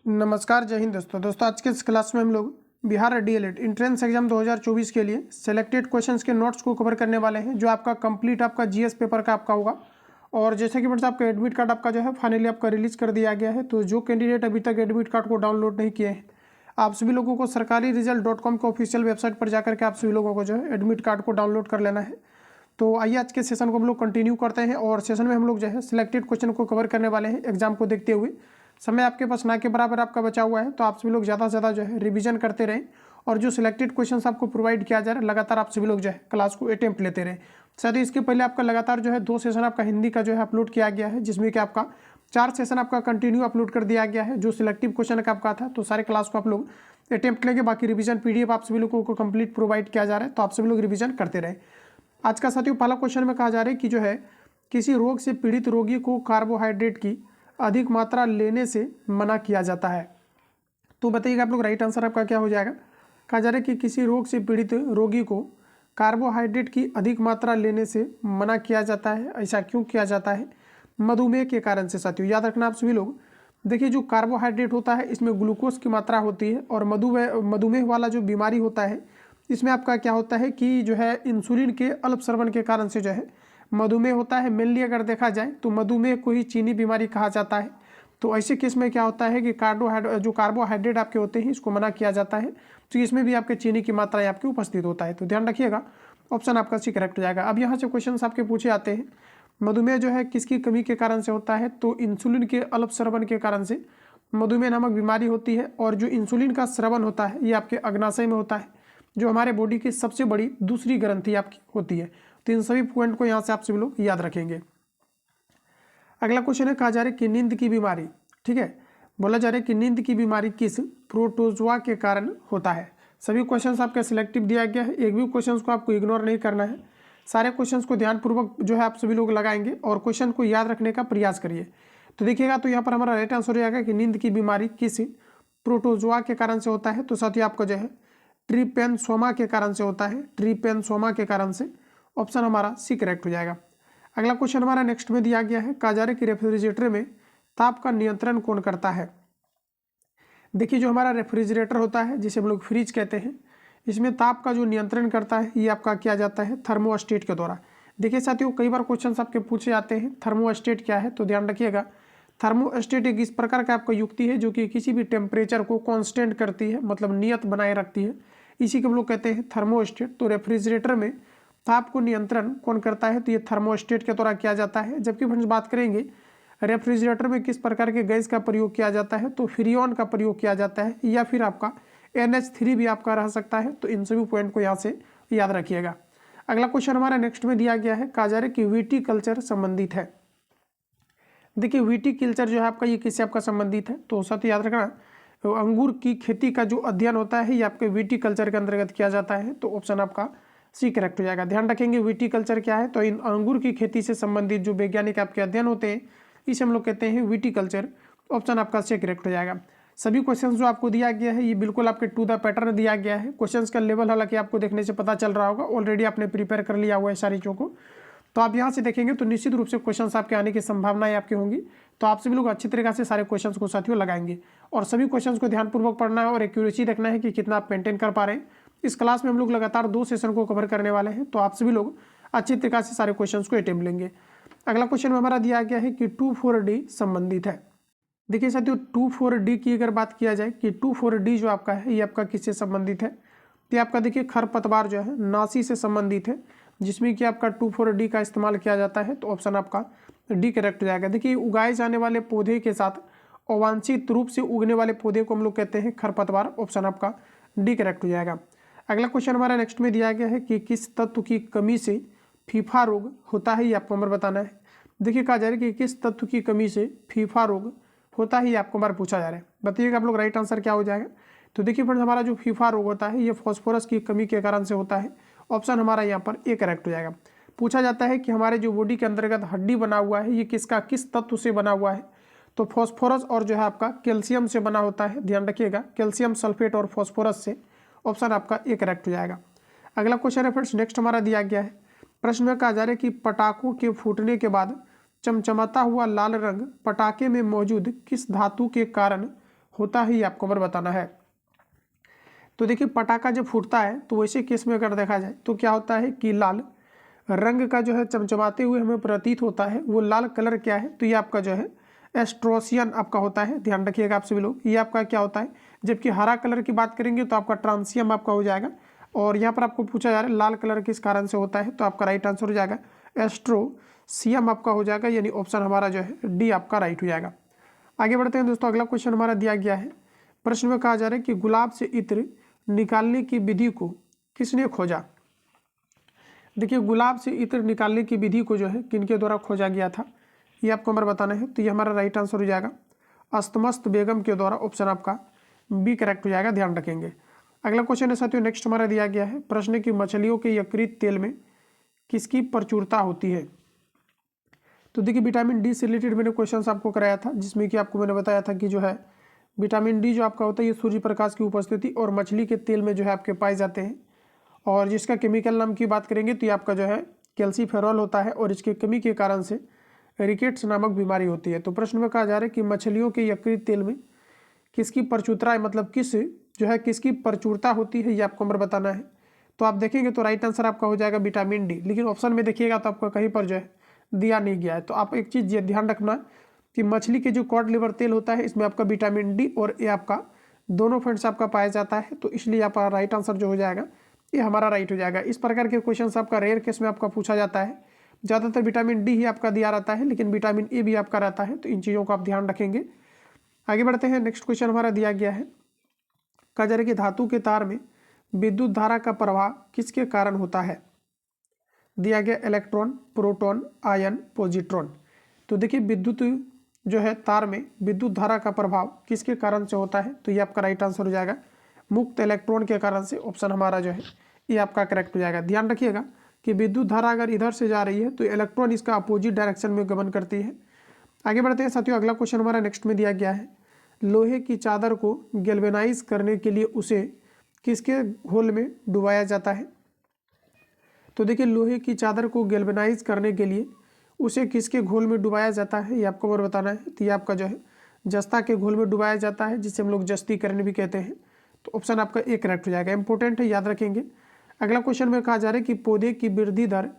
नमस्कार, जय हिंद दोस्तों। आज के इस क्लास में हम लोग बिहार डीएलएड इंट्रेंस एग्जाम 2024 के लिए सेलेक्टेड क्वेश्चंस के नोट्स को कवर करने वाले हैं, जो आपका कंप्लीट आपका जीएस पेपर का आपका होगा। और जैसे कि फ्रेंड्स आपका एडमिट कार्ड आपका जो है फाइनली आपका रिलीज कर दिया गया है। तो जो कैंडिडेट अभी तक एडमिट कार्ड को डाउनलोड नहीं किए हैं, आप सभी लोगों को सरकारी रिजल्ट.com के ऑफिशियल वेबसाइट पर जाकर के आप सभी लोगों को जो है एडमिट कार्ड को डाउनलोड कर लेना है। तो आइए आज के सेशन को हम लोग कंटिन्यू करते हैं, और सेशन में हम लोग जो है सिलेक्टेड क्वेश्चन को कवर करने वाले हैं एग्जाम को देखते हुए। समय आपके पास ना के बराबर आपका बचा हुआ है, तो आप सभी लोग ज़्यादा से ज़्यादा जो है रिवीजन करते रहें, और जो सिलेक्टेड क्वेश्चंस आपको प्रोवाइड किया जा रहा है लगातार आप सभी लोग जो है क्लास को अटेम्प्ट लेते रहें। साथ ही इसके पहले आपका लगातार जो है 2 सेशन आपका हिंदी का जो है अपलोड किया गया है, जिसमें कि आपका 4 सेशन आपका कंटिन्यू अपलोड कर दिया गया है जो सिलेक्टिव क्वेश्चन का आपका था। तो सारे क्लास को आप लोग अटेम्प्ट लेंगे, बाकी रिवीजन पीडीएफ आप सभी लोगों को कंप्लीट प्रोवाइड किया जा रहा है, तो आप सभी लोग रिवीजन करते रहे। आज का साथियों पहला क्वेश्चन में कहा जा रहा है कि जो है किसी रोग से पीड़ित रोगी को कार्बोहाइड्रेट की अधिक मात्रा लेने से मना किया जाता है। तो बताइएगा आप लोग राइट आंसर आपका क्या हो जाएगा। कहा जा रहा है कि किसी रोग से पीड़ित रोगी को कार्बोहाइड्रेट की अधिक मात्रा लेने से मना किया जाता है। ऐसा क्यों किया जाता है? मधुमेह के कारण से। साथियों याद रखना आप सभी लोग, देखिए जो कार्बोहाइड्रेट होता है इसमें ग्लूकोज की मात्रा होती है, और मधुमेह वाला जो बीमारी होता है इसमें आपका क्या होता है कि जो है इंसुलिन के अल्पस्रावन के कारण से जो है मधुमेह होता है। मेनली अगर देखा जाए तो मधुमेह को ही चीनी बीमारी कहा जाता है। तो ऐसे केस में क्या होता है कि जो कार्बोहाइड्रेट आपके होते हैं इसको मना किया जाता है, तो इसमें भी आपके चीनी की मात्रा आपके उपस्थित होता है। तो ध्यान रखिएगा, ऑप्शन आपका सी करेक्ट हो जाएगा। अब यहाँ से क्वेश्चन आपके पूछे आते हैं, मधुमेह जो है किसकी कमी के कारण से होता है? तो इंसुलिन के अल्पस्रावन के कारण से मधुमेह नामक बीमारी होती है। और जो इंसुलिन का स्रावन होता है ये आपके अग्नाशय में होता है, जो हमारे बॉडी की सबसे बड़ी दूसरी ग्रंथि आपकी होती है। तो इन सभी पॉइंट को यहाँ से आप सभी लोग याद रखेंगे। अगला क्वेश्चन है, कहा जा रहा है कि नींद की बीमारी, ठीक है, बोला जा रहा है कि नींद की बीमारी किस प्रोटोजोआ के कारण होता है। सभी क्वेश्चंस आपके सिलेक्टिव दिया गया है, एक भी क्वेश्चंस को आपको इग्नोर नहीं करना है। सारे क्वेश्चंस को ध्यानपूर्वक जो है आप सभी लोग लगाएंगे और क्वेश्चन को याद रखने का प्रयास करिए। तो देखिएगा, तो यहाँ पर हमारा राइट आंसर हो जाएगा कि नींद की बीमारी किस प्रोटोजोआ के कारण से होता है। तो साथ ही आपको जो है ट्रिपेनसोमा के कारण से होता है, ट्रिपेनसोमा के कारण से। ऑप्शन हमारा सी करेक्ट हो जाएगा। अगला क्वेश्चन हमारा नेक्स्ट में दिया गया है, कहा जा रहा है कि रेफ्रिजरेटर में ताप का नियंत्रण कौन करता है। देखिए जो हमारा रेफ्रिजरेटर होता है जिसे हम लोग फ्रिज कहते हैं, इसमें ताप का जो नियंत्रण करता है ये आपका किया जाता है थर्मोस्टेट के द्वारा। देखिए साथियों कई बार क्वेश्चन आपके पूछे जाते हैं थर्मोस्टेट क्या है, तो ध्यान रखिएगा थर्मोस्टेट एक इस प्रकार का आपका युक्ति है जो कि किसी भी टेम्परेचर को कांस्टेंट करती है, मतलब नियत बनाए रखती है, इसी को हम लोग कहते हैं थर्मोस्टेट। तो रेफ्रिजरेटर में ताप को नियंत्रण कौन करता है? तो ये थर्मोस्टेट के द्वारा किया जाता है। जबकि फ्रेंड्स बात करेंगे रेफ्रिजरेटर में किस प्रकार के गैस का प्रयोग किया जाता है, तो फ्रीऑन का प्रयोग किया जाता है, या फिर आपका NH3 भी आपका रह सकता है। तो इन सभी पॉइंट को यहाँ से याद रखिएगा। अगला क्वेश्चन हमारा नेक्स्ट में दिया गया है, कहा जा रहा है कि विटीकल्चर संबंधित है। देखिए विटीकल्चर जो है आपका ये किससे आपका संबंधित है? तो साथ याद रखना, तो अंगूर की खेती का जो अध्ययन होता है ये आपके विटीकल्चर के अंतर्गत किया जाता है। तो ऑप्शन आपका सी करेक्ट हो जाएगा। ध्यान रखेंगे विटीकल्चर क्या है, तो इन अंगूर की खेती से संबंधित जो वैज्ञानिक आपके अध्ययन होते हैं इसे हम लोग कहते हैं विटीकल्चर। ऑप्शन आपका सी करेक्ट हो जाएगा। सभी क्वेश्चंस जो आपको दिया गया है ये बिल्कुल आपके टू द पैटर्न दिया गया है। क्वेश्चंस का लेवल हालांकि आपको देखने से पता चल रहा होगा, ऑलरेडी आपने प्रिपेयर कर लिया हुआ है सारी चीज़ों को। तो आप यहाँ से देखेंगे तो निश्चित रूप से क्वेश्चंस आपके आने की संभावनाएं आपकी होंगी। तो आप सभी लोग अच्छी तरीके से सारे क्वेश्चंस को साथियों लगाएंगे, और सभी क्वेश्चंस को ध्यानपूर्वक पढ़ना है और एक्यूरेसी रखना है कि कितना आप मेंटेन कर पा रहे हैं। इस क्लास में हम लोग लगातार 2 सेशन को कवर करने वाले हैं, तो आप सभी लोग अच्छी तरीके से सारे क्वेश्चंस को अटेम्प्ट लेंगे। अगला क्वेश्चन में हमारा दिया गया है कि 2,4-D संबंधित है। देखिए साथियों 2,4-D की अगर बात किया जाए कि 2,4-D जो आपका है ये आपका किससे संबंधित है? तो ये आपका देखिए खरपतवार जो है नासी से संबंधित है, जिसमें कि आपका 2,4-D का इस्तेमाल किया जाता है। तो ऑप्शन आपका डी करेक्ट हो जाएगा। देखिए उगाए जाने वाले पौधे के साथ अवांछित रूप से उगने वाले पौधे को हम लोग कहते हैं खरपतवार। ऑप्शन आपका डी करेक्ट हो जाएगा। अगला क्वेश्चन हमारा नेक्स्ट में दिया गया है कि किस तत्व की कमी से फीफा रोग होता है, ये आपको हमारा बताना है। देखिए कहा जा रहा है कि किस तत्व की कमी से फीफा रोग होता है, ये आपको हमारा पूछा जा रहा है। बताइएगा आप लोग राइट आंसर क्या हो जाएगा। तो देखिए फ्रेंड्स हमारा जो फीफा रोग होता है ये फॉस्फोरस की कमी के कारण से होता है। ऑप्शन हमारा यहाँ पर ए करेक्ट हो जाएगा। पूछा जाता है कि हमारे जो बॉडी के अंतर्गत हड्डी बना हुआ है ये किस तत्व से बना हुआ है? तो फॉस्फोरस और जो है आपका कैल्शियम से बना होता है। ध्यान रखिएगा कैल्शियम सल्फेट और फॉस्फोरस से। ऑप्शन आपका ए करेक्ट हो जाएगा। अगला क्वेश्चन है फ्रेंड्स नेक्स्ट हमारा दिया गया है, प्रश्न में कहा जा रहा है कि पटाखों के फूटने के बाद चमचमाता हुआ लाल रंग पटाखे में मौजूद किस धातु के कारण होता है, ये आपको नंबर बताना है। तो देखिए पटाखा जब फूटता है तो वैसे केस में अगर देखा जाए तो क्या होता है कि लाल रंग का जो है चमचमाते हुए हमें प्रतीत होता है। वो लाल कलर क्या है, तो ये आपका जो है एस्ट्रोसियन आपका होता है, ध्यान रखिएगा आप सभी लोग। ये आपका क्या होता है, जबकि हरा कलर की बात करेंगे तो आपका ट्रांसियम आपका हो जाएगा। और यहाँ पर आपको पूछा जा रहा है लाल कलर किस कारण से होता है, तो आपका राइट आंसर हो जाएगा एस्ट्रोसियम आपका हो जाएगा, यानी ऑप्शन हमारा जो है डी आपका राइट हो जाएगा। आगे बढ़ते हैं दोस्तों, अगला क्वेश्चन हमारा दिया गया है। प्रश्न में कहा जा रहा है कि गुलाब से इत्र निकालने की विधि को किसने खोजा। देखिए गुलाब से इत्र निकालने की विधि को जो है किनके द्वारा खोजा गया था, ये आपको नंबर बताना है। तो ये हमारा राइट आंसर हो जाएगा अस्तमस्त बेगम के द्वारा, ऑप्शन आपका बी करेक्ट हो जाएगा, ध्यान रखेंगे। अगला क्वेश्चन है साथियों, नेक्स्ट हमारा दिया गया है। प्रश्न की मछलियों के यकृत तेल में किसकी प्रचुरता होती है। तो देखिए विटामिन डी से रिलेटेड मैंने क्वेश्चन आपको कराया था, जिसमें कि आपको मैंने बताया था कि जो है विटामिन डी जो आपका होता है ये सूर्य प्रकाश की उपस्थिति और मछली के तेल में जो है आपके पाए जाते हैं। और जिसका केमिकल नाम की बात करेंगे तो ये आपका जो है कैल्सीफेरॉल होता है, और इसकी कमी के कारण से रिकेट्स नामक बीमारी होती है। तो प्रश्न में कहा जा रहा है कि मछलियों के यकृत तेल में किसकी प्रचुरता है, मतलब किस जो है किसकी प्रचुरता होती है, ये आपको नंबर बताना है। तो आप देखेंगे तो राइट आंसर आपका हो जाएगा विटामिन डी, लेकिन ऑप्शन में देखिएगा तो आपका कहीं पर जो है दिया नहीं गया है। तो आप एक चीज़ ध्यान रखना कि मछली के जो कॉड लिवर तेल होता है इसमें आपका विटामिन डी और ए आपका दोनों फ्रेंड्स आपका पाया जाता है। तो इसलिए आपका राइट आंसर जो हो जाएगा ये हमारा राइट हो जाएगा। इस प्रकार के क्वेश्चन आपका रेयर केस में आपका पूछा जाता है। ज़्यादातर विटामिन डी ही आपका दिया रहता है, लेकिन विटामिन ए भी आपका रहता है। तो इन चीज़ों को आप ध्यान रखेंगे। आगे बढ़ते हैं, नेक्स्ट क्वेश्चन हमारा दिया गया है। कहा जा रहा है कि धातु के तार में विद्युत धारा का प्रवाह किसके कारण होता है। दिया गया इलेक्ट्रॉन, प्रोटॉन, आयन, पॉजिट्रॉन। तो देखिए विद्युत जो है तार में विद्युत धारा का प्रभाव किसके कारण से होता है, तो ये आपका राइट आंसर हो जाएगा मुक्त इलेक्ट्रॉन के कारण से, ऑप्शन हमारा जो है ये आपका करेक्ट हो जाएगा। ध्यान रखिएगा कि विद्युत धारा अगर इधर से जा रही है तो इलेक्ट्रॉन इसका अपोजिट डायरेक्शन में गमन करती है। आगे बढ़ते हैं साथियों, अगला क्वेश्चन हमारा नेक्स्ट में दिया गया है। लोहे की चादर को गैल्वेनाइज करने के लिए उसे किसके घोल में डुबाया जाता है। तो देखिए लोहे की चादर को गैल्वेनाइज करने के लिए उसे किसके घोल में डुबाया जाता है, ये आपको और बताना है। तो ये आपका जो है जस्ता के घोल में डुबाया जाता है, जिसे हम लोग जस्तीकरण भी कहते हैं। तो ऑप्शन आपका ए करेक्ट हो जाएगा, इंपॉर्टेंट है, याद रखेंगे। अगला क्वेश्चन में कहा जा रहा है कि पौधे की वृद्धि दर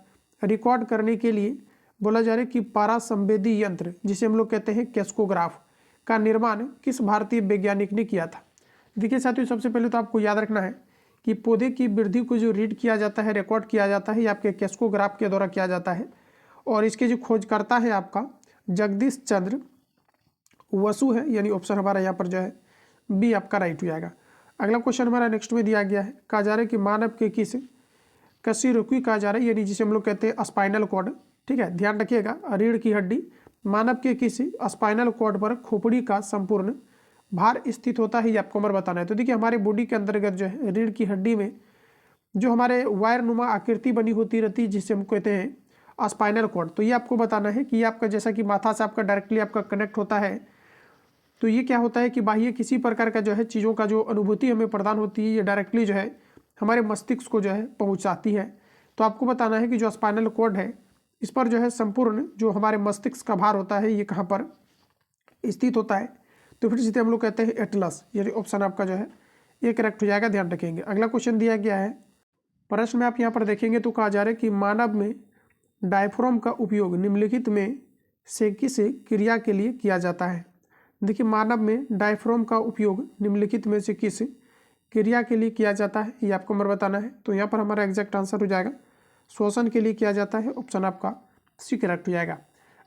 रिकॉर्ड करने के लिए बोला जा रहा है कि पारा संवेदी यंत्र, जिसे हम लोग कहते हैं कैस्कोग्राफ, का निर्माण किस भारतीय वैज्ञानिक ने किया था। देखिए साथियों सबसे पहले तो आपको याद रखना है कि पौधे की वृद्धि को जो रीड किया जाता है, रिकॉर्ड किया जाता है, ये आपके कैस्कोग्राफ के द्वारा किया जाता है। और इसके जो खोजकर्ता है आपका जगदीश चंद्र वसु है, यानी ऑप्शन हमारा यहाँ पर जो है बी आपका राइट हो जाएगा। अगला क्वेश्चन हमारा नेक्स्ट में दिया गया है। कहा जा रहा है कि मानव के किस कशेरुकी कहा जा रहा है, यानी जिसे हम लोग कहते हैं स्पाइनल कॉर्ड, ठीक है, ध्यान रखिएगा, रीढ़ की हड्डी, मानव के किस स्पाइनल कॉर्ड पर खोपड़ी का संपूर्ण भार स्थित होता है, ये आपको नंबर बताना है। तो देखिए हमारे बॉडी के अंतर्गत जो है रीढ़ की हड्डी में जो हमारे वायर नुमा आकृति बनी होती रहती है, जिसे हम कहते हैं स्पाइनल कॉर्ड। तो ये आपको बताना है कि ये आपका जैसा कि माथा से आपका डायरेक्टली आपका कनेक्ट होता है, तो ये क्या होता है कि बाह्य किसी प्रकार का जो है चीज़ों का जो अनुभूति हमें प्रदान होती है, ये डायरेक्टली जो है हमारे मस्तिष्क को जो है पहुंचाती है। तो आपको बताना है कि जो स्पाइनल कॉर्ड है इस पर जो है संपूर्ण जो हमारे मस्तिष्क का भार होता है ये कहाँ पर स्थित होता है। तो फिर जिसे हम लोग कहते हैं एटलस, यानी ऑप्शन आपका जो है ये करेक्ट हो जाएगा, ध्यान रखेंगे। अगला क्वेश्चन दिया गया है। प्रश्न में आप यहाँ पर देखेंगे तो कहा जा रहा है कि मानव में डायफ्राम का उपयोग निम्नलिखित में से किस क्रिया के लिए किया जाता है। देखिए मानव में डायफ्राम का उपयोग निम्नलिखित में से किस क्रिया के लिए किया जाता है, ये आपको नंबर बताना है। तो यहाँ पर हमारा एग्जैक्ट आंसर हो जाएगा श्वसन के लिए किया जाता है, ऑप्शन आपका सी करेक्ट हो जाएगा।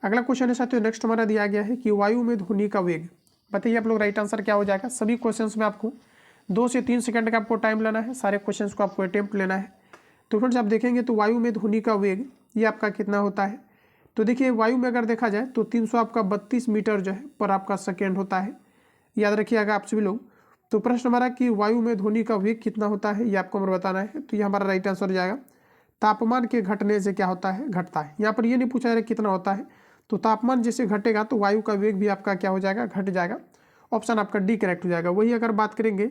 अगला क्वेश्चन है साथियों नेक्स्ट हमारा दिया गया है कि वायु में ध्वनि का वेग, बताइए आप लोग राइट आंसर क्या हो जाएगा। सभी क्वेश्चंस में आपको 2 से 3 सेकंड का आपको टाइम लेना है, सारे क्वेश्चंस को आपको अटेम्प्ट लेना है। तो फ्रेंड्स आप देखेंगे तो वायु में ध्वनि का वेग ये आपका कितना होता है। तो देखिए वायु में अगर देखा जाए तो 300 आपका 32 मीटर जो है पर आपका सेकेंड होता है, याद रखिएगा आप सभी लोग। तो प्रश्न हमारा कि वायु में ध्वनि का वेग कितना होता है, ये आपको हमें बताना है। तो ये हमारा राइट आंसर हो जाएगा तापमान के घटने से क्या होता है, घटता है। यहाँ पर ये नहीं पूछा जा रहा कितना होता है, तो तापमान जैसे घटेगा तो वायु का वेग भी आपका क्या हो जाएगा, घट जाएगा, ऑप्शन आपका डी करेक्ट हो जाएगा। वही अगर बात करेंगे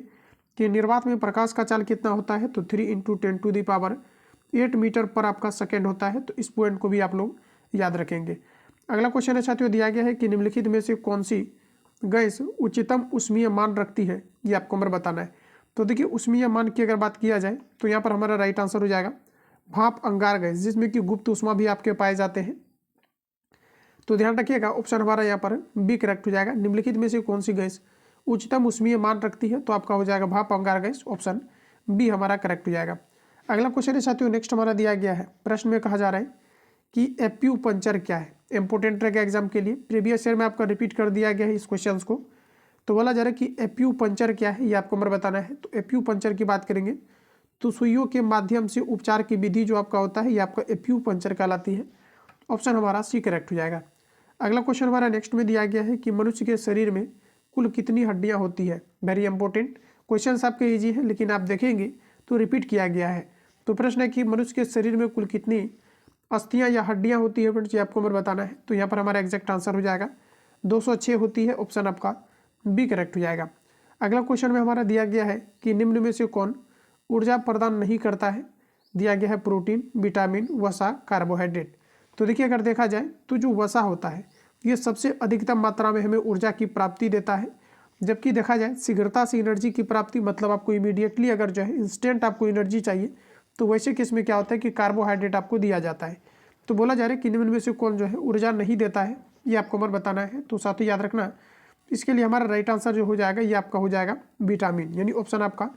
कि निर्वात में प्रकाश का चाल कितना होता है, तो 3 × 10⁸ मीटर पर आपका सेकेंड होता है। तो इस पॉइंट को भी आप लोग याद रखेंगे। अगला क्वेश्चन है साथियों दिया गया है कि निम्नलिखित में से कौन सी गैस उच्चतम ऊष्मीय मान रखती है, ये आपको हमें बताना है। तो देखिए ऊष्मीय मान की अगर बात किया जाए तो यहाँ पर हमारा राइट आंसर हो जाएगा भाप अंगार गैस, जिसमें कि गुप्त ऊष्मा भी आपके पाए जाते हैं। तो ध्यान रखिएगा ऑप्शन हमारा यहाँ पर बी करेक्ट हो जाएगा। निम्नलिखित में से कौन सी गैस उच्चतम ऊष्मीय मान रखती है, तो आपका हो जाएगा भाप अंगार गैस, ऑप्शन बी हमारा करेक्ट हो जाएगा। अगला क्वेश्चन है साथियों, नेक्स्ट हमारा दिया गया है, प्रश्न में कहा जा रहा है कि एक्यूपंक्चर क्या है। इंपोर्टेंट रहेगा एग्जाम के लिए, प्रीवियस ईयर में आपका रिपीट कर दिया गया है इस क्वेश्चन को। तो बोला जा रहा है कि एक्यूपंक्चर क्या है, ये आपको हमें बताना है। तो एक्यूपंक्चर की बात करेंगे तो सुइयों के माध्यम से उपचार की विधि जो आपका होता है, ये आपका एक्यूपंक्चर कहलाती है, ऑप्शन हमारा सी करेक्ट हो जाएगा। अगला क्वेश्चन हमारा नेक्स्ट में दिया गया है कि मनुष्य के शरीर में कुल कितनी हड्डियां होती है। वेरी इंपॉर्टेंट क्वेश्चन, आपके इजी है लेकिन आप देखेंगे तो रिपीट किया गया है। तो प्रश्न है कि मनुष्य के शरीर में कुल कितनी अस्थियां या हड्डियां होती है फ्रेंड्स, ये आपको हमें बताना है। तो यहाँ पर हमारा एग्जैक्ट आंसर हो जाएगा 206 होती है, ऑप्शन आपका बी करेक्ट हो जाएगा। अगला क्वेश्चन में हमारा दिया गया है कि निम्न में से कौन ऊर्जा प्रदान नहीं करता है। दिया गया है प्रोटीन, विटामिन, वसा, कार्बोहाइड्रेट। तो देखिए अगर देखा जाए तो जो वसा होता है ये सबसे अधिकतम मात्रा में हमें ऊर्जा की प्राप्ति देता है, जबकि देखा जाए शीघ्रता से एनर्जी की प्राप्ति, मतलब आपको इमीडिएटली अगर जो है इंस्टेंट आपको एनर्जी चाहिए, तो वैसे केस में क्या होता है कि कार्बोहाइड्रेट आपको दिया जाता है। तो बोला जा रहा है कि निम्न में से कौन जो है ऊर्जा नहीं देता है, ये आपको हमें बताना है। तो साथ ही याद रखना इसके लिए हमारा राइट आंसर जो हो जाएगा ये आपका हो जाएगा विटामिन, यानी ऑप्शन आपका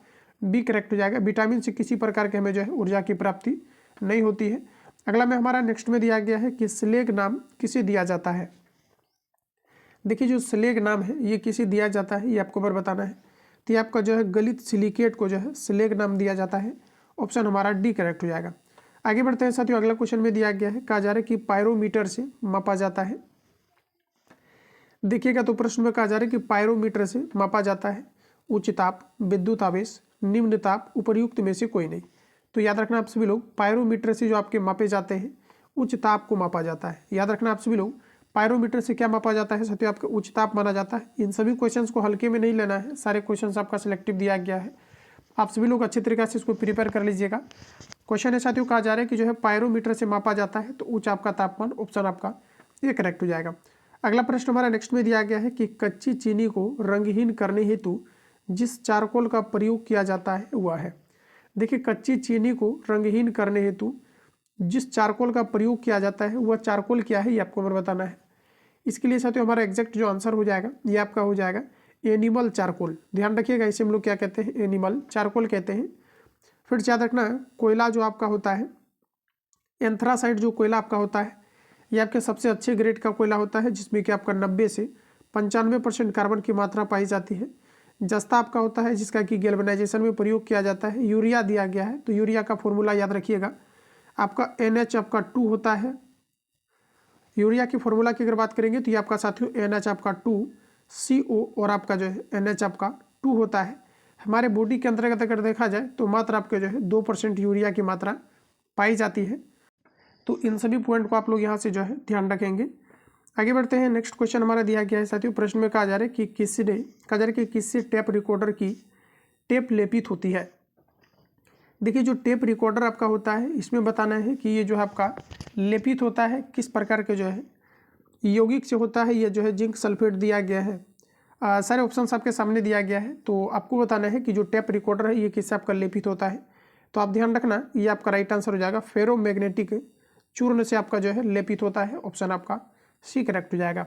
बी करेक्ट हो जाएगा। विटामिन से किसी प्रकार के हमें जो है ऊर्जा की प्राप्ति नहीं होती है। अगला में हमारा नेक्स्ट में दिया गया है कि स्लेग नाम किसे दिया जाता है। देखिए जो स्लेग नाम है ये किसे दिया जाता है, ये आपको पर बताना है। तो ये आपका जो है गलित सिलिकेट को जो है स्लेग नाम दिया जाता है, ऑप्शन हमारा डी करेक्ट हो जाएगा। आगे बढ़ते हैं साथियों, अगला क्वेश्चन में दिया गया है, कहा जा रहा है कि पायरोमीटर से मापा जाता है। देखिएगा तो प्रश्न में कहा जा रहा है कि पायरोमीटर से मापा जाता है उच्च ताप, विद्युत आवेश, निम्न ताप, उपर्युक्त में से कोई नहीं। तो याद रखना आप सभी लोग, पायरोमीटर से जो आपके मापे जाते हैं उच्च ताप को मापा जाता है। याद रखना आप सभी लोग, पायरोमीटर से क्या मापा जाता है साथियों, आपका उच्च ताप माना जाता है। इन सभी क्वेश्चंस को हल्के में नहीं लेना है, सारे क्वेश्चंस आपका सिलेक्टिव दिया गया है। आप सभी लोग अच्छे तरीके से इसको प्रिपेयर कर लीजिएगा। क्वेश्चन है साथियों, कहा जा रहा है कि जो है पायरोमीटर से मापा जाता है तो उच्च आपका तापमान, ऑप्शन आपका ये करेक्ट हो जाएगा। अगला प्रश्न हमारा नेक्स्ट में दिया गया है कि कच्ची चीनी को रंगहीन करने हेतु जिस चारकोल का प्रयोग किया जाता है वह है। देखिए कच्ची चीनी को रंगहीन करने हेतु जिस चारकोल का प्रयोग किया जाता है वह चारकोल क्या है, ये आपको हमें बताना है। इसके लिए साथियों हमारा एग्जैक्ट जो आंसर हो जाएगा ये आपका हो जाएगा एनिमल चारकोल। ध्यान रखिएगा, इसे हम लोग क्या कहते हैं, एनिमल चारकोल कहते हैं। फिर याद रखना कोयला जो आपका होता है, एंथ्रासाइट जो कोयला आपका होता है, ये आपके सबसे अच्छे ग्रेड का कोयला होता है, जिसमें कि आपका 90 से 95% कार्बन की मात्रा पाई जाती है। जस्ता आपका होता है जिसका कि गैल्वेनाइजेशन में प्रयोग किया जाता है। यूरिया दिया गया है, तो यूरिया का फॉर्मूला याद रखिएगा, आपका NH आपका 2 होता है। यूरिया की फॉर्मूला की अगर बात करेंगे तो ये आपका साथियों NH आपका 2 CO और आपका जो है NH आपका 2 होता है। हमारे बॉडी के अंतर्गत अगर देखा जाए तो मात्र आपके जो है 2% यूरिया की मात्रा पाई जाती है। तो इन सभी पॉइंट को आप लोग यहाँ से जो है ध्यान रखेंगे। आगे बढ़ते हैं, नेक्स्ट क्वेश्चन हमारा दिया गया है साथियों, प्रश्न में कहा जा रहा है कि किससे टेप रिकॉर्डर की टेप लेपित होती है। देखिए जो टेप रिकॉर्डर आपका होता है इसमें बताना है कि ये जो है आपका लेपित होता है किस प्रकार के जो है यौगिक से होता है। ये जो है जिंक सल्फेट दिया गया है। सारे ऑप्शंस आपके सामने दिया गया है, तो आपको बताना है कि जो टेप रिकॉर्डर है ये किससे आपका लेपित होता है। तो आप ध्यान रखना ये आपका राइट आंसर हो जाएगा फेरोमैग्नेटिक चूर्ण से आपका जो है लेपित होता है, ऑप्शन आपका सी करेक्ट हो जाएगा।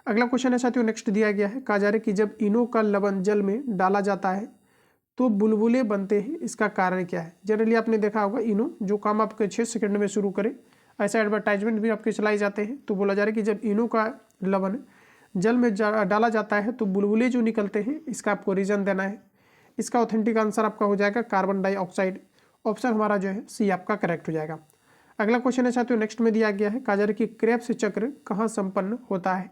अगला क्वेश्चन है साथियों, नेक्स्ट दिया गया है, कहा जा रहा है कि जब इनो का लवण जल में डाला जाता है तो बुलबुले बनते हैं, इसका कारण क्या है। जनरली आपने देखा होगा इनो जो काम आपके 6 सेकंड में शुरू करे, ऐसा एडवर्टाइजमेंट भी आपके चलाए जाते हैं। तो बोला जा रहा है कि जब इनो का लवण जल में डाला जाता है तो बुलबुले जो निकलते हैं, इसका आपको रीजन देना है। इसका ऑथेंटिक आंसर आपका हो जाएगा कार्बन डाइऑक्साइड, ऑप्शन हमारा जो है सी आपका करेक्ट हो जाएगा। अगला क्वेश्चन है साथियों, नेक्स्ट में दिया गया है, कहा जा रहा है कि क्रेब्स चक्र कहाँ संपन्न होता है।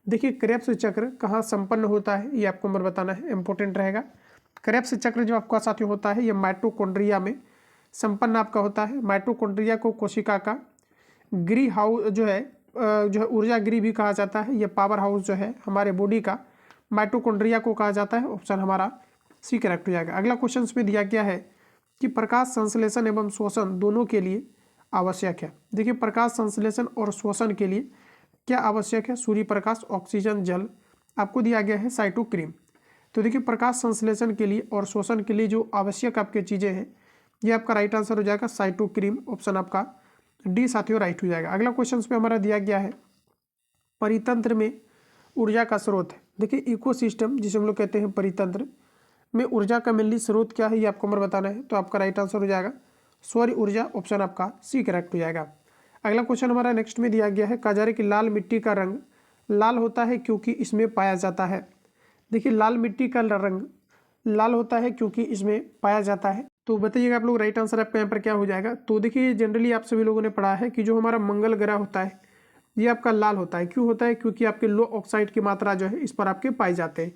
देखिए क्रेब्स चक्र कहाँ संपन्न होता है ये आपको नंबर बताना है, इंपॉर्टेंट रहेगा। क्रेब्स चक्र जो आपका साथियों होता है ये माइटोकॉन्ड्रिया में संपन्न आपका होता है। माइटोकॉन्ड्रिया को कोशिका का गृह हाउस जो है ऊर्जा गृह भी कहा जाता है। ये पावर हाउस जो है हमारे बॉडी का माइटोकॉन्ड्रिया को कहा जाता है, ऑप्शन हमारा सी करेक्ट हो जाएगा। अगला क्वेश्चन में दिया गया है कि प्रकाश संश्लेषण एवं शोषण दोनों के लिए आवश्यक है। देखिए प्रकाश संश्लेषण और शोषण के लिए क्या आवश्यक है, सूर्य प्रकाश, ऑक्सीजन, जल आपको दिया गया है साइटोक्रीम। तो देखिए प्रकाश संश्लेषण के लिए और शोषण के लिए जो आवश्यक आपके चीज़ें हैं, ये आपका राइट आंसर हो जाएगा साइटोक्रीम, ऑप्शन आपका डी साथियों राइट हो जाएगा। अगला क्वेश्चन पे हमारा दिया गया है परितंत्र में ऊर्जा का स्रोत है। देखिए इकोसिस्टम जिसे हम लोग कहते हैं परितंत्र में ऊर्जा का मेनली स्रोत क्या है, ये आपको हमारा बताना है। तो आपका राइट आंसर हो जाएगा सौर ऊर्जा, ऑप्शन आपका सी करेक्ट हो जाएगा। अगला क्वेश्चन हमारा नेक्स्ट में दिया गया है कजारे की लाल मिट्टी का रंग लाल होता है क्योंकि इसमें पाया जाता है। देखिए लाल मिट्टी का रंग लाल होता है क्योंकि इसमें पाया जाता है। तो बताइएगा आप लोग राइट आंसर आपका यहाँ पर क्या हो जाएगा। तो देखिए जनरली आप सभी लोगों ने पढ़ा है कि जो हमारा मंगल ग्रह होता है ये आपका लाल होता है। क्यों होता है? क्योंकि आपके लो ऑक्साइड की मात्रा जो है इस पर आपके पाए जाते हैं।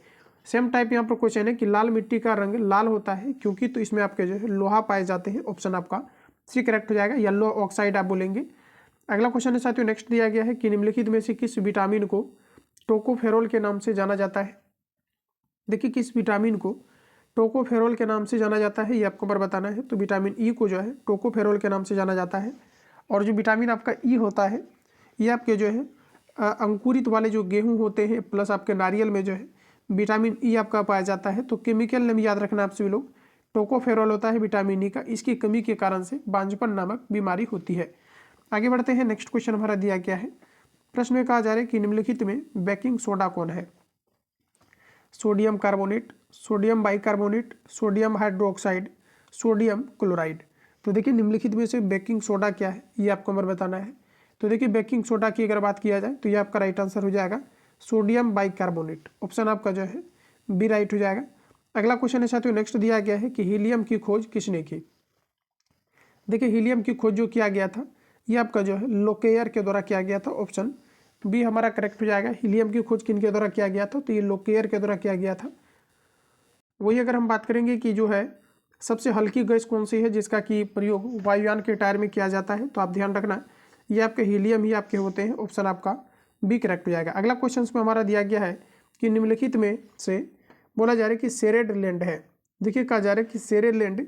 सेम टाइप यहाँ पर क्वेश्चन है कि लाल मिट्टी का रंग लाल होता है क्योंकि, तो इसमें आपके जो है लोहा पाए जाते हैं, ऑप्शन आपका सी करेक्ट हो जाएगा, येलो ऑक्साइड आप बोलेंगे। अगला क्वेश्चन है साथियों नेक्स्ट दिया गया है कि निम्नलिखित में से किस विटामिन को टोकोफेरोल के नाम से जाना जाता है। देखिए किस विटामिन को टोकोफेरोल के नाम से जाना जाता है, ये आपको पर बताना है। तो विटामिन ई को जो है टोकोफेरोल के नाम से जाना जाता है। और जो विटामिन आपका ई होता है ये आपके जो है अंकुरित वाले जो गेहूं होते हैं प्लस आपके नारियल में जो है विटामिन ई आपका पाया जाता है। तो केमिकल नेम याद रखना आप सभी लोग, टोकोफेरोल होता है विटामिन ई का, इसकी कमी के कारण से बांझपन नामक बीमारी होती है। आगे बढ़ते हैं, नेक्स्ट क्वेश्चन हमारा दिया गया है। प्रश्न में कहा जा रहा है कि निम्नलिखित में बेकिंग सोडा कौन है। Sodium carbonate, sodium bicarbonate, sodium hydroxide, sodium chloride. तो देखिए निम्नलिखित में से बेकिंग सोडा क्या है, ये आपको हमें बताना है। तो देखिए बेकिंग सोडा की अगर बात किया जाए तो ये आपका राइट आंसर हो जाएगा सोडियम बाइकार्बोनेट, ऑप्शन आपका जो है बी राइट हो जाएगा। अगला क्वेश्चन है साथियों नेक्स्ट दिया गया है कि हीलियम की खोज किसने की। देखिए हीलियम की खोज जो किया गया था ये आपका जो है लोकेयर के द्वारा किया गया था, ऑप्शन बी हमारा करेक्ट हो जाएगा। हीलियम की खोज किन के द्वारा किया गया था, तो ये लोकेयर के द्वारा किया गया था। वही अगर हम बात करेंगे कि जो है सबसे हल्की गैस कौन सी है जिसका कि प्रयोग वायुयान के टायर में किया जाता है, तो आप ध्यान रखना ये आपके हीलियम ही आपके होते हैं, ऑप्शन आपका बी करेक्ट हो जाएगा। अगला क्वेश्चन में हमारा दिया गया है कि निम्नलिखित में से बोला जा रहा है कि सेरेड लैंड है। देखिए कहा जा रहा है कि सेरेड लैंड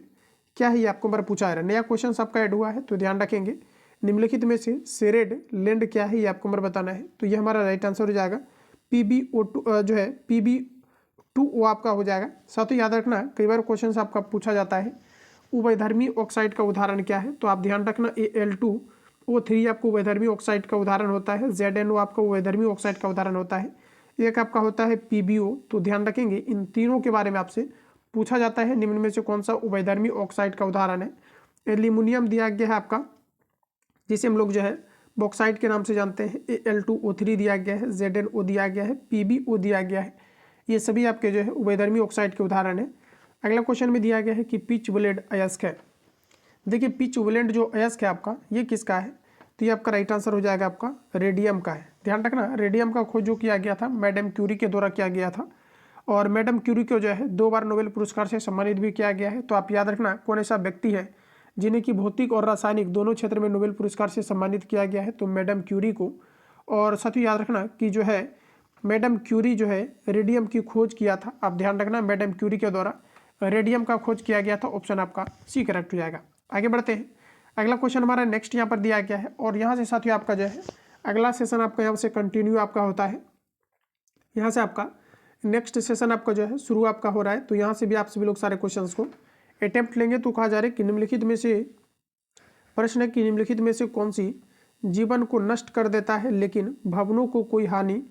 क्या है, ये आपको बार पूछा है, नया क्वेश्चन आपका ऐड हुआ है तो ध्यान रखेंगे। निम्नलिखित में से सेरेड लैंड क्या है, ये आपको बार बताना है। तो ये हमारा राइट आंसर हो जाएगा PbO2 जो है Pb2O आपका हो जाएगा। साथ ही याद रखना कई बार क्वेश्चन आपका पूछा जाता है उभयधर्मी ऑक्साइड का उदाहरण क्या है, तो आप ध्यान रखना Al2O3 आपको उभयधर्मी ऑक्साइड का उदाहरण होता है, ZnO आपका उभयधर्मी ऑक्साइड का उदाहरण होता है, एक आपका होता है PbO। तो ध्यान रखेंगे इन तीनों के बारे में आपसे पूछा जाता है निम्न में से कौन सा उभयधर्मी ऑक्साइड का उदाहरण है। एल्यूमिनियम दिया गया है आपका जिसे हम लोग जो है बॉक्साइड के नाम से जानते हैं, Al2O3 दिया गया है, ZnO दिया गया है, PbO दिया गया है, ये सभी आपके जो है उभयधर्मी ऑक्साइड के उदाहरण है। अगला क्वेश्चन में दिया गया है कि पिच ब्लेड अयस्क है। देखिए पिच ब्लेड जो अयस्क है आपका ये किसका है, तो ये आपका राइट आंसर हो जाएगा आपका रेडियम का है। ध्यान रखना रेडियम का खोज जो किया गया था मैडम क्यूरी के द्वारा किया गया था, और मैडम क्यूरी को जो है 2 बार नोबेल पुरस्कार से सम्मानित भी किया गया है। तो आप याद रखना कौन ऐसा व्यक्ति है जिन्हें कि भौतिक और रासायनिक दोनों क्षेत्र में नोबेल पुरस्कार से सम्मानित किया गया है, तो मैडम क्यूरी को। और साथ ही याद रखना कि जो है मैडम क्यूरी जो है रेडियम की खोज किया था, आप ध्यान रखना मैडम क्यूरी के द्वारा रेडियम का खोज किया गया था, ऑप्शन आपका सी करेक्ट हो जाएगा। आगे बढ़ते हैं, अगला क्वेश्चन हमारा नेक्स्ट यहाँ पर दिया गया है, और यहाँ से साथियों आपका जो है अगला सेशन आपका यहाँ से कंटिन्यू आपका होता है, यहाँ से आपका नेक्स्ट सेशन आपका जो है शुरू आपका हो रहा है। तो यहाँ से भी आप सभी लोग सारे क्वेश्चंस को अटेम्प्ट लेंगे। तो कहा जा रहा है कि निम्नलिखित में से प्रश्न है कि निम्नलिखित में से कौन सी जीवन को नष्ट कर देता है लेकिन भवनों को कोई हानि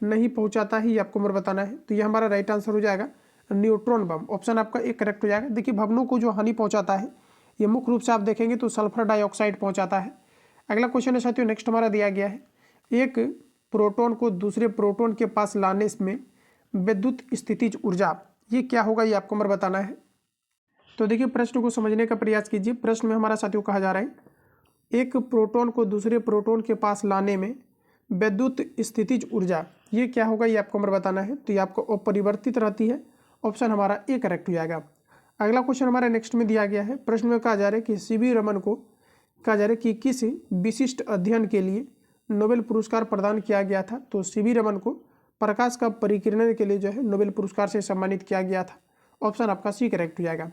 नहीं पहुंचाता है, ये आपको मुझे बताना है। तो ये हमारा राइट आंसर हो जाएगा न्यूट्रॉन बम, ऑप्शन आपका एक करेक्ट हो जाएगा। देखिए भवनों को जो हानि पहुंचाता है ये मुख्य रूप से आप देखेंगे तो सल्फर डाइऑक्साइड पहुंचाता है। अगला क्वेश्चन है साथियों नेक्स्ट हमारा दिया गया है, एक प्रोटॉन को दूसरे प्रोटॉन के पास लाने में विद्युत स्थितिज ऊर्जा ये क्या होगा, ये आपको मुझे बताना है। तो देखिए प्रश्न को समझने का प्रयास कीजिए। प्रश्न में हमारा साथियों कहा जा रहा है एक प्रोटॉन को दूसरे प्रोटॉन के पास लाने में विद्युत स्थितिज ऊर्जा ये क्या होगा, ये आपको हमें बताना है। तो ये आपको अपरिवर्तित रहती है, ऑप्शन हमारा ए करेक्ट हो जाएगा। अगला क्वेश्चन हमारा नेक्स्ट में दिया गया है, प्रश्न में कहा जा रहा है कि सीवी रमन को कहा जा रहा है कि किस विशिष्ट अध्ययन के लिए नोबेल पुरस्कार प्रदान किया गया था। तो सीवी रमन को प्रकाश का परिकिरण के लिए जो है नोबेल पुरस्कार से सम्मानित किया गया था, ऑप्शन आपका सी करेक्ट हो जाएगा।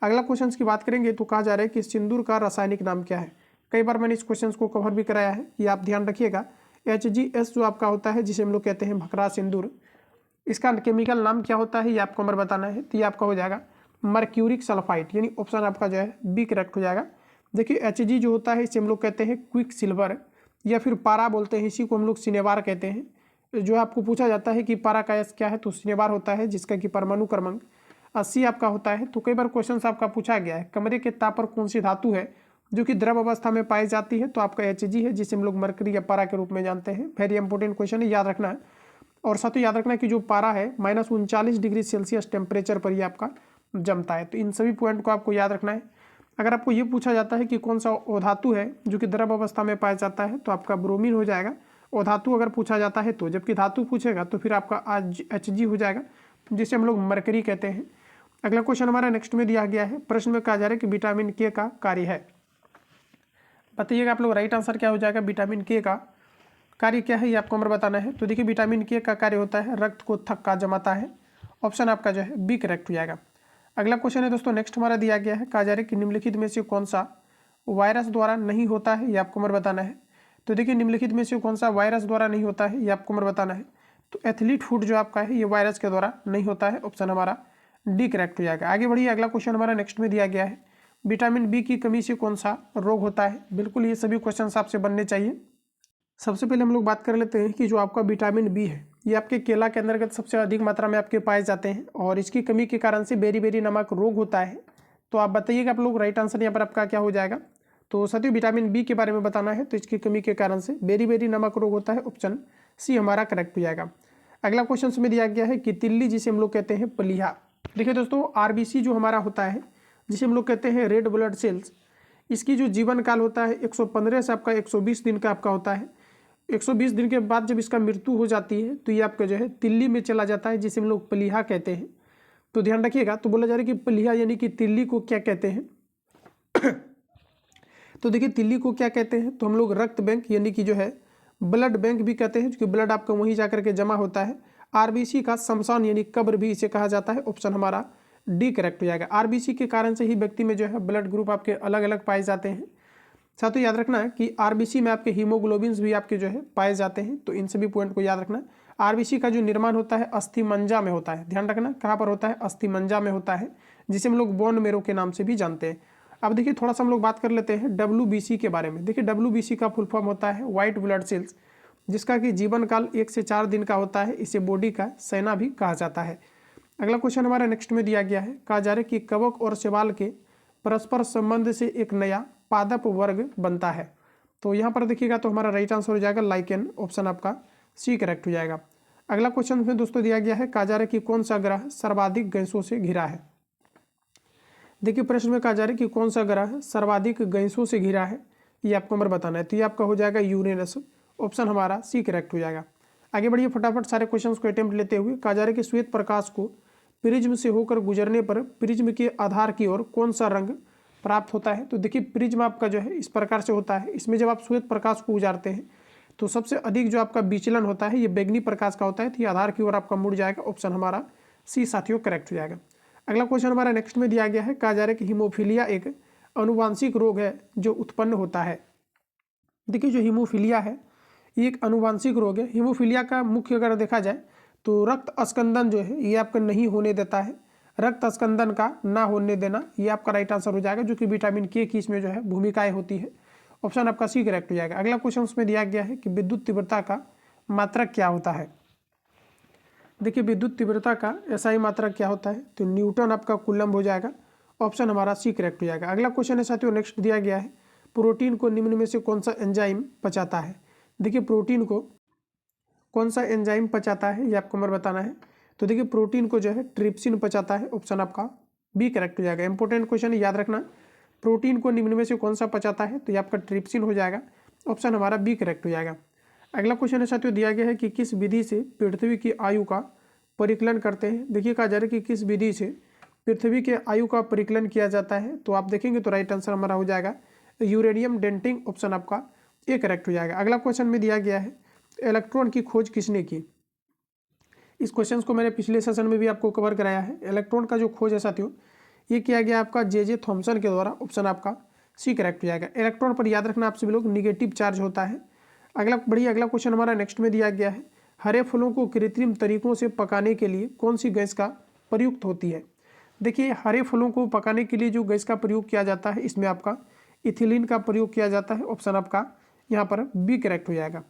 अगला क्वेश्चन की बात करेंगे तो कहा जा रहा है कि सिंदूर का रासायनिक नाम क्या है। कई बार मैंने इस क्वेश्चन को कवर भी कराया है, ये आप ध्यान रखिएगा। HGS जो आपका होता है जिसे हम लोग कहते हैं भखरा सिंदूर, इसका केमिकल नाम क्या होता है ये आपको हमारा बताना है। तो ये आपका हो जाएगा मर्क्यूरिक सल्फाइड, यानी ऑप्शन आपका जो है बी करेक्ट हो जाएगा। देखिए Hg जो होता है इसे हम लोग कहते हैं क्विक सिल्वर या फिर पारा बोलते हैं, इसी को हम लोग सिनेबार कहते हैं। जो आपको पूछा जाता है कि पारा का एस क्या है, तो सिनेबार होता है जिसका कि परमाणु क्रमांक 80 आपका होता है। तो कई बार क्वेश्चन आपका पूछा गया है कमरे के ताप पर कौन सी धातु है जो कि द्रव अवस्था में पाई जाती है, तो आपका Hg है जिसे हम लोग मरकरी या पारा के रूप में जानते हैं। वेरी इंपॉर्टेंट क्वेश्चन है, याद रखना है। और साथ ही याद रखना है कि जो पारा है -39 डिग्री सेल्सियस टेम्परेचर पर ही आपका जमता है। तो इन सभी पॉइंट को आपको याद रखना है। अगर आपको ये पूछा जाता है कि कौन सा धातु है जो कि द्रव अवस्था में पाया जाता है, तो आपका ब्रोमीन हो जाएगा। और धातु अगर पूछा जाता है तो, जबकि धातु पूछेगा तो फिर आपका Hg हो जाएगा जिसे हम लोग मरकरी कहते हैं। अगला क्वेश्चन हमारा नेक्स्ट में दिया गया है, प्रश्न में कहा जा रहा है कि विटामिन के का कार्य है। बताइएगा आप लोग राइट आंसर क्या हो जाएगा, विटामिन के का कार्य क्या है ये आपको हमें बताना है। तो देखिए विटामिन के का कार्य होता है रक्त को थक्का जमाता है। ऑप्शन आपका जो है बी करेक्ट हो जाएगा। अगला क्वेश्चन है दोस्तों नेक्स्ट हमारा दिया गया है, कहा जा रहा है कि निम्नलिखित में से कौन सा वायरस द्वारा नहीं होता है, ये आपको हमें बताना है। तो देखिए निम्नलिखित में से कौन सा वायरस द्वारा नहीं होता है ये आपको हमें बताना है। तो एथलीट फूड जो आपका है ये वायरस के द्वारा नहीं होता है। ऑप्शन हमारा डी करेक्ट हो जाएगा। आगे बढ़िए, अगला क्वेश्चन हमारा नेक्स्ट में दिया गया है, विटामिन बी की कमी से कौन सा रोग होता है। बिल्कुल ये सभी क्वेश्चन आपसे बनने चाहिए। सबसे पहले हम लोग बात कर लेते हैं कि जो आपका विटामिन बी है ये आपके केला के अंतर्गत सबसे अधिक मात्रा में आपके पाए जाते हैं और इसकी कमी के कारण से बेरी नामक रोग होता है। तो आप बताइएगा आप लोग राइट आंसर यहाँ पर आपका क्या हो जाएगा। तो साथियों विटामिन बी के बारे में बताना है, तो इसकी कमी के कारण से बेरी नामक रोग होता है। ऑप्शन सी हमारा करेक्ट हो जाएगा। अगला क्वेश्चन में दिया गया है कि तिल्ली जिसे हम लोग कहते हैं प्लीहा। देखिए दोस्तों आरबीसी जो हमारा होता है जिसे हम लोग कहते हैं रेड ब्लड सेल्स, इसकी जो जीवन काल होता है 115 से आपका 120 दिन का आपका होता है। 120 दिन के बाद जब इसका मृत्यु हो जाती है तो ये आपका जो है तिल्ली में चला जाता है जिसे हम लोग प्लीहा कहते हैं। तो ध्यान रखिएगा, तो बोला जा रहा है कि प्लीहा यानी कि तिल्ली को क्या कहते हैं। तो देखिए तिल्ली को क्या कहते हैं, तो हम लोग रक्त बैंक यानी कि जो है ब्लड बैंक भी कहते हैं, क्योंकि ब्लड आपका वहीं जाकर के जमा होता है। आरबीसी का शमशान यानी कब्र भी इसे कहा जाता है। ऑप्शन हमारा डी करेक्ट हो जाएगा। आरबीसी के कारण से ही व्यक्ति में जो है ब्लड ग्रुप आपके अलग अलग पाए जाते हैं। साथ ही याद रखना है कि आरबीसी में आपके हीमोग्लोबिन्स भी आपके जो है पाए जाते हैं। तो इन सभी पॉइंट को याद रखना। आरबीसी का जो निर्माण होता है अस्थिमज्जा में होता है। ध्यान रखना कहाँ पर होता है, अस्थिमज्जा में होता है, जिसे हम लोग बोन मेरो के नाम से भी जानते हैं। अब देखिए थोड़ा सा हम लोग बात कर लेते हैं डब्ल्यूबीसी के बारे में। देखिए डब्ल्यूबीसी का फुल फॉर्म होता है व्हाइट ब्लड सेल्स, जिसका कि जीवन काल 1 से 4 दिन का होता है। इसे बॉडी का सेना भी कहा जाता है। अगला क्वेश्चन हमारा नेक्स्ट में दिया गया है, कहा जा रहा है कि कवक और शैवाल के परस्पर संबंध से एक नया पादप वर्ग बनता है। तो यहाँ पर देखिएगा तो हमारा राइट आंसर हो जाएगा लाइकेन। ऑप्शन आपका सी करेक्ट हो जाएगा। अगला क्वेश्चन में दोस्तों दिया गया है, कहा जा रहा है कि कौन सा ग्रह सर्वाधिक गैसों से घिरा है। देखिए प्रश्न में कहा जा रहा है कि कौन सा ग्रह सर्वाधिक गैसों से घिरा है, ये आपको हमारा बताना है। तो ये आपका हो जाएगा यूरेनस। ऑप्शन हमारा सी करेक्ट हो जाएगा। आगे बढ़िए फटाफट सारे क्वेश्चन को अटेम्प्ट लेते हुए। कहा जा रहा है कि श्वेत प्रकाश को प्रिज्म से होकर गुजरने पर प्रिज्म के आधार की ओर कौन सा रंग प्राप्त होता है। तो देखिए प्रिज्म आपका जो है इस प्रकार से होता है। इसमें जब आप श्वेत प्रकाश को गुजारते हैं तो सबसे अधिक जो आपका विचलन होता है ये बैगनी प्रकाश का होता है। तो ये आधार की ओर आपका मुड़ जाएगा। ऑप्शन हमारा सी साथियों करेक्ट हो जाएगा। अगला क्वेश्चन हमारा नेक्स्ट में दिया गया है, कहा जा रहा है कि हीमोफीलिया एक अनुवांशिक रोग है जो उत्पन्न होता है। देखिए जो हीमोफीलिया है ये एक अनुवांशिक रोग है। हीमोफीलिया का मुख्य अगर देखा जाए तो रक्त अस्कंदन जो है ये आपका नहीं होने देता है। रक्त अस्कंदन का ना होने देना ये आपका राइट आंसर हो जाएगा, जो कि विटामिन के की इसमें जो है भूमिकाएं होती है। ऑप्शन आपका सी करेक्ट हो जाएगा। अगला क्वेश्चन उसमें दिया गया है कि विद्युत तीव्रता का मात्रक क्या होता है। देखिए विद्युत तीव्रता का एसआई मात्रक क्या होता है, तो न्यूटन आपका कूलम्ब हो जाएगा। ऑप्शन हमारा सी करेक्ट हो जाएगा। अगला क्वेश्चन है साथियों नेक्स्ट दिया गया है, प्रोटीन को निम्न में से कौन सा एंजाइम पचाता है। देखिए प्रोटीन को कौन सा एंजाइम पचाता है ये आपको हमें बताना है। तो देखिए प्रोटीन को जो है ट्रिप्सिन पचाता है। ऑप्शन आपका बी करेक्ट हो जाएगा। इंपॉर्टेंट क्वेश्चन है, याद रखना प्रोटीन को निम्न में से कौन सा पचाता है, तो ये आपका ट्रिप्सिन हो जाएगा। ऑप्शन हमारा बी करेक्ट हो जाएगा। अगला क्वेश्चन है साथियों दिया गया है कि किस विधि से पृथ्वी की आयु का परिकलन करते हैं। देखिए कहा जा रहा है कि किस विधि से पृथ्वी के आयु का परिकलन किया जाता है। तो आप देखेंगे तो राइट आंसर हमारा हो जाएगा यूरेनियम डेंटिंग। ऑप्शन आपका ए करेक्ट हो जाएगा। अगला क्वेश्चन में दिया गया है, इलेक्ट्रॉन की खोज किसने की। इस क्वेश्चन को मैंने पिछले सेशन में भी आपको कवर कराया है। इलेक्ट्रॉन का जो खोज है साथियों ये किया गया आपका जे थॉमसन के द्वारा। ऑप्शन आपका सी करेक्ट हो जाएगा। इलेक्ट्रॉन पर याद रखना आप सभी लोग निगेटिव चार्ज होता है। अगला बढ़िया अगला क्वेश्चन हमारा नेक्स्ट में दिया गया है, हरे फलों को कृत्रिम तरीकों से पकाने के लिए कौन सी गैस का प्रयुक्त होती है? देखिए, हरे फलों को पकाने के लिए जो गैस का प्रयोग किया जाता है इसमें आपका इथिलीन का प्रयोग किया जाता है। ऑप्शन आपका यहाँ पर बी करेक्ट हो जाएगा।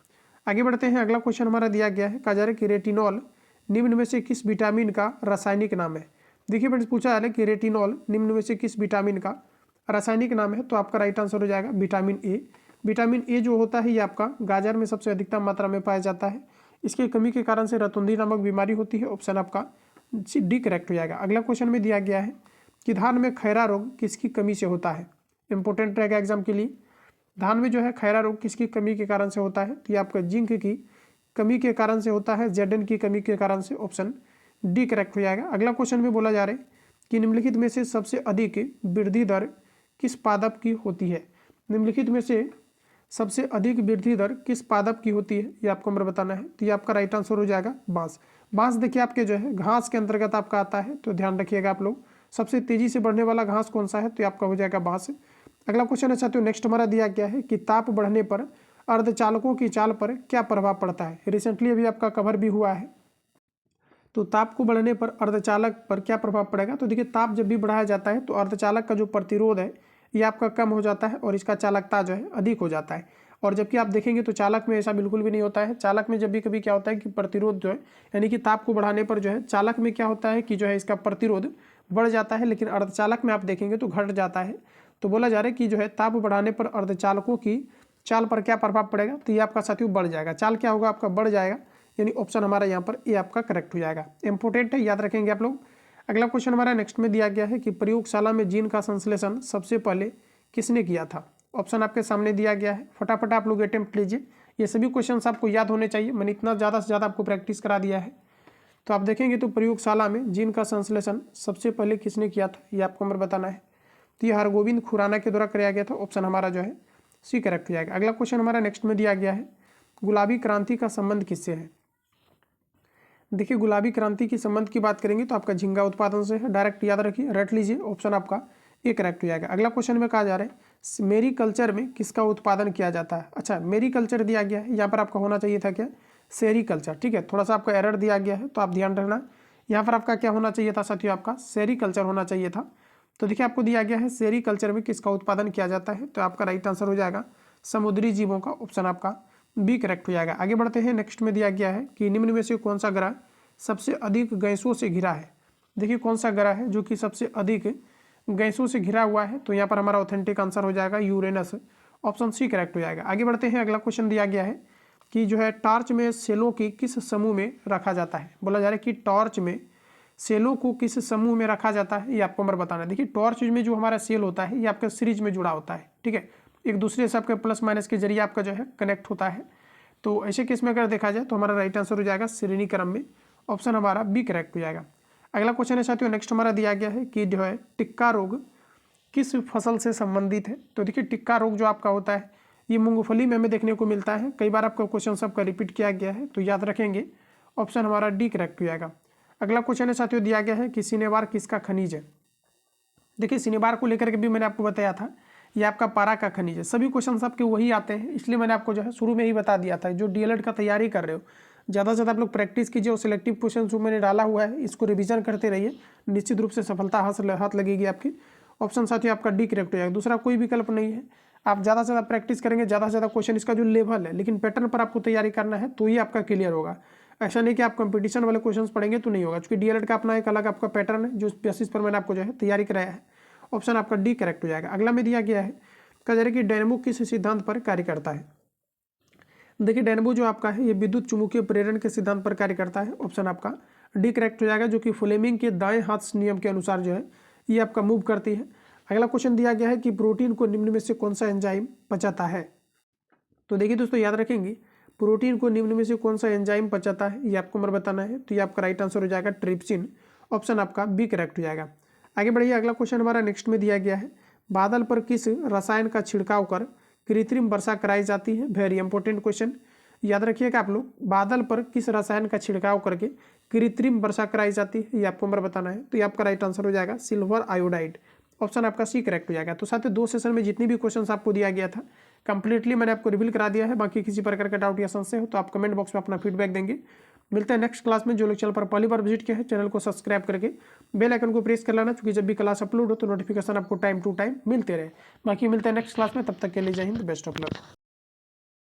आगे बढ़ते हैं, अगला क्वेश्चन हमारा दिया गया है, कहा जा रहा है कि रेटिनॉल निम्न में से किस विटामिन का रासायनिक नाम है? देखिए फ्रेंड्स, पूछा जा रहा है कि रेटिनॉल निम्न में से किस विटामिन का रासायनिक नाम है, तो आपका राइट आंसर हो जाएगा विटामिन ए। विटामिन ए जो होता है ये आपका गाजर में सबसे अधिकतम मात्रा में पाया जाता है। इसकी कमी के कारण से रतुंधी नामक बीमारी होती है। ऑप्शन आपका डी करेक्ट हो जाएगा। अगला क्वेश्चन में दिया गया है कि धान में खैरा रोग किसकी कमी से होता है? इंपॉर्टेंट रहेगा एग्जाम के लिए। धान में जो है खैरा रोग किसकी कमी के कारण से होता है? तो ये आपका जिंक की कमी के कारण से होता है, जेडन की कमी के कारण से। ऑप्शन डी करेक्ट हो जाएगा। अगला क्वेश्चन में बोला जा रहा है कि निम्नलिखित में से सबसे अधिक वृद्धि दर किस पादप की होती है? निम्नलिखित में से सबसे अधिक वृद्धि दर किस पादप की होती है, ये आपको हमें बताना है। तो ये आपका राइट आंसर हो जाएगा बांस। बांस देखिए आपके जो है घास के अंतर्गत आपका आता है, तो ध्यान रखिएगा आप लोग। सबसे तेजी से बढ़ने वाला घास कौन सा है? तो ये आपका हो जाएगा बांस। अगला क्वेश्चन है साथियों, नेक्स्ट हमारा दिया गया है कि ताप बढ़ने पर अर्धचालकों की चाल पर क्या प्रभाव पड़ता है? रिसेंटली अभी आपका कवर भी हुआ है। तो ताप को बढ़ने पर अर्धचालक पर क्या प्रभाव पड़ेगा? तो देखिए, ताप जब भी बढ़ाया जाता है तो अर्धचालक का जो प्रतिरोध है ये आपका कम हो जाता है और इसका चालकता जो है अधिक हो जाता है। और जबकि आप देखेंगे तो चालक में ऐसा बिल्कुल भी नहीं होता है। चालक में जब भी कभी क्या होता है कि प्रतिरोध जो है, यानी कि ताप को बढ़ाने पर जो है चालक में क्या होता है कि जो है इसका प्रतिरोध बढ़ जाता है, लेकिन अर्धचालक में आप देखेंगे तो घट जाता है। तो बोला जा रहा है कि जो है ताप बढ़ाने पर अर्धचालकों की चाल पर क्या प्रभाव पड़ेगा? तो ये आपका साथियों बढ़ जाएगा। चाल क्या होगा? आपका बढ़ जाएगा, यानी ऑप्शन हमारा यहाँ पर ए आपका करेक्ट हो जाएगा। इंपॉर्टेंट है, याद रखेंगे आप लोग। अगला क्वेश्चन हमारा नेक्स्ट में दिया गया है कि प्रयोगशाला में जीन का संश्लेषण सबसे पहले किसने किया था? ऑप्शन आपके सामने दिया गया है, फटाफट आप लोग अटेम्प्ट लीजिए। ये सभी क्वेश्चन आपको याद होने चाहिए, मैंने इतना ज़्यादा से ज़्यादा आपको प्रैक्टिस करा दिया है। तो आप देखेंगे तो प्रयोगशाला में जीन का संश्लेषण सबसे पहले किसने किया था, ये आपको हमें बताना है। तो ये हरगोविंद खुराना के द्वारा कराया गया था। ऑप्शन हमारा जो है सी करेक्ट हो जाएगा। अगला क्वेश्चन हमारा नेक्स्ट में दिया गया है, गुलाबी क्रांति का संबंध किससे है? देखिए, गुलाबी क्रांति की संबंध की बात करेंगे तो आपका झींगा उत्पादन से है। डायरेक्ट याद रखिए, रट लीजिए, ऑप्शन आपका ए करेक्ट हो जाएगा। अगला क्वेश्चन में कहा जा रहा है मेरी कल्चर में किसका उत्पादन किया जाता है? अच्छा, मेरी कल्चर दिया गया है, यहाँ पर आपका होना चाहिए था क्या? सेरी कल्चर। ठीक है, थोड़ा सा आपका एरर दिया गया है तो आप ध्यान रखना। यहाँ पर आपका क्या होना चाहिए था साथियों? आपका सेरी कल्चर होना चाहिए था। तो देखिए, आपको दिया गया है सेरी कल्चर में किसका उत्पादन किया जाता है, तो आपका राइट आंसर हो जाएगा समुद्री जीवों का। ऑप्शन आपका बी करेक्ट हो जाएगा। आगे बढ़ते हैं, नेक्स्ट में दिया गया है कि निम्न में से कौन सा ग्रह सबसे अधिक गैसों से घिरा है? देखिए, कौन सा ग्रह है जो कि सबसे अधिक गैसों से घिरा हुआ है? तो यहाँ पर हमारा ऑथेंटिक आंसर हो जाएगा यूरेनस। ऑप्शन सी करेक्ट हो जाएगा। आगे बढ़ते हैं, अगला क्वेश्चन दिया गया है कि जो है टॉर्च में सेलों की किस समूह में रखा जाता है? बोला जा रहा है कि टॉर्च में सेलों को किस समूह में रखा जाता है, ये आपको हमारा बताना है। देखिए, टॉर्च में जो हमारा सेल होता है ये आपका सीरीज में जुड़ा होता है। ठीक है, एक दूसरे से आपके प्लस माइनस के जरिए आपका जो है कनेक्ट होता है। तो ऐसे केस में अगर देखा जाए तो हमारा राइट आंसर हो जाएगा श्रेणी क्रम में। ऑप्शन हमारा बी करेक्ट हो जाएगा। अगला क्वेश्चन है साथियों, नेक्स्ट हमारा दिया गया है कि जो है टिक्का रोग किस फसल से संबंधित है? तो देखिए, टिक्का रोग जो आपका होता है ये मूंगफली में हमें देखने को मिलता है। कई बार आपका क्वेश्चन सबका रिपीट किया गया है, तो याद रखेंगे। ऑप्शन हमारा डी करेक्ट हो जाएगा। अगला क्वेश्चन है साथियों, दिया गया है कि सिनेबार किसका खनिज है? देखिए, सिनेबार को लेकर के भी मैंने आपको बताया था, ये आपका पारा का खनिज है। सभी क्वेश्चन आपके वही आते हैं, इसलिए मैंने आपको जो है शुरू में ही बता दिया था। जो डीएलएड का तैयारी कर रहे हो, ज़्यादा से ज़्यादा आप लोग प्रैक्टिस कीजिए और सिलेक्टिव क्वेश्चन जो मैंने डाला हुआ है इसको रिवीजन करते रहिए, निश्चित रूप से सफलता हाथ लगेगी आपकी। ऑप्शन साथियों आपका डी करेक्ट हो जाएगा, दूसरा कोई विकल्प नहीं है। आप ज़्यादा से ज़्यादा प्रैक्टिस करेंगे, ज़्यादा से ज़्यादा क्वेश्चन इसका जो लेवल है, लेकिन पैटर्न पर आपको तैयारी करना है तो ही आपका क्लियर होगा। ऐसा नहीं कि आप कंपटीशन वाले क्वेश्चन पढ़ेंगे तो नहीं होगा, क्योंकि डीएलएड का अपना एक अलग आपका पैटर्न है जो बेसिस पर मैंने आपको जो है तैयारी कराया है। ऑप्शन आपका डी करेक्ट हो जाएगा। अगला में दिया गया है कहा जा रहा है कि डायनेमो किस सिद्धांत पर कार्य करता है? देखिए, डायनेमो जो आपका है ये विद्युत चुम्बकीय प्रेरण के सिद्धांत पर कार्य करता है। ऑप्शन आपका डी करेक्ट हो जाएगा, जो कि फ्लेमिंग के दाएं हाथ नियम के अनुसार जो है ये आपका मूव करती है। अगला क्वेश्चन दिया गया है कि प्रोटीन को निम्न में से कौन सा एंजाइम पचाता है? तो देखिए दोस्तों, याद रखेंगे, प्रोटीन को निम्न में से कौन सा एंजाइम पचाता है ये आपको मर बताना है। तो ये आपका राइट आंसर हो जाएगा ट्रिप्सिन। ऑप्शन आपका बी करेक्ट हो जाएगा। आगे बढ़िए, अगला क्वेश्चन हमारा नेक्स्ट में दिया गया है, बादल पर किस रसायन का छिड़काव कर कृत्रिम वर्षा कराई जाती है? वेरी इंपॉर्टेंट क्वेश्चन, याद रखिएगा आप लोग, बादल पर किस रसायन का छिड़काव करके कृत्रिम वर्षा कराई जाती है ये आपको हमारा बताना है। तो ये आपका राइट आंसर हो जाएगा सिल्वर आयोडाइड। ऑप्शन आपका सी करेक्ट हो जाएगा। तो साथ ही 2 सेशन में जितनी भी क्वेश्चन आपको दिया गया था कंप्लीटली मैंने आपको रिवील करा दिया है। बाकी किसी प्रकार का डाउट या संशय हो तो आप कमेंट बॉक्स में अपना फीडबैक देंगे। मिलते हैं नेक्स्ट क्लास में। जो लोग चैनल पर पहली बार विजिट किया है चैनल को सब्सक्राइब करके बेल आइकन को प्रेस कर लेना, क्योंकि जब भी क्लास अपलोड हो तो नोटिफिकेशन आपको टाइम टू टाइम मिलते रहे। बाकी मिलते हैं नेक्स्ट क्लास में, तब तक के लिए जय हिंद, बेस्ट ऑफ लक।